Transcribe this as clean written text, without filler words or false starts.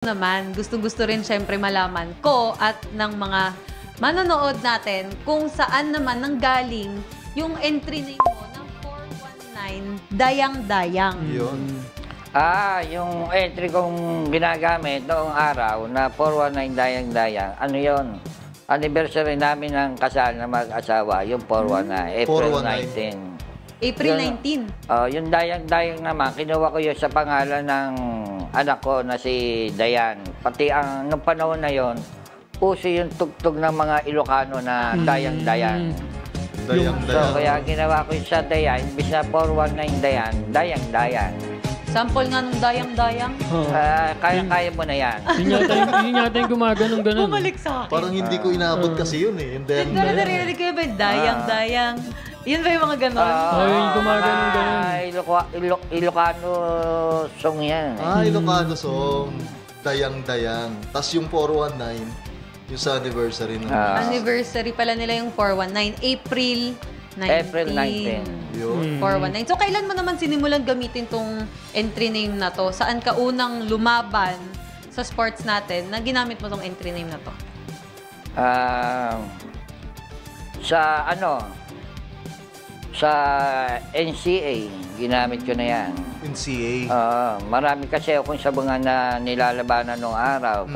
naman, gustong-gusto rin syempre malaman ko at ng mga manonood natin kung saan naman nanggaling yung entry name mo ng 419 Dayang-Dayang. Yun. Yung entry kong ginagamit noong araw na 419 Dayang-Dayang, ano yon? Anniversary namin ng kasal na mag-asawa, yung 419, April 19. April 19. Yung Dayang-Dayang naman, kinuha ko yun sa pangalan ng anak ko na si Dayan. Pati nung panahon na yon, uso yung tugtog ng mga Ilocano na Dayang-Dayang. Dayang-Dayang. So, kaya ginawa ko yun sa Dayan, imbis na 419 Dayan, Dayang-Dayang. Sample nga nung Dayang-Dayang. Kaya mo na yan. Yun yata yung gumaganong-ganon. Bumalik sa akin. Parang hindi ko inaabot kasi yun eh. Yung Dayang-Dayang. Narinig ko ba? Dayang-Dayang. Yun ba yung mga ganon? yung gumaganong-ganon. Ilocano song yan. Ilocano song. Dayang-Dayang. Tapos yung 419, yung sa anniversary ng Anniversary pala nila yung 419. April 19. April 19. yun. 419. So, kailan mo naman sinimulan gamitin tong entry name na to? Saan ka unang lumaban sa sports natin na ginamit mo tong entry name na to? Sa NCA, ginamit ko na yan. NCA. Marami kasi akong sabangan na nilalabanan noong araw.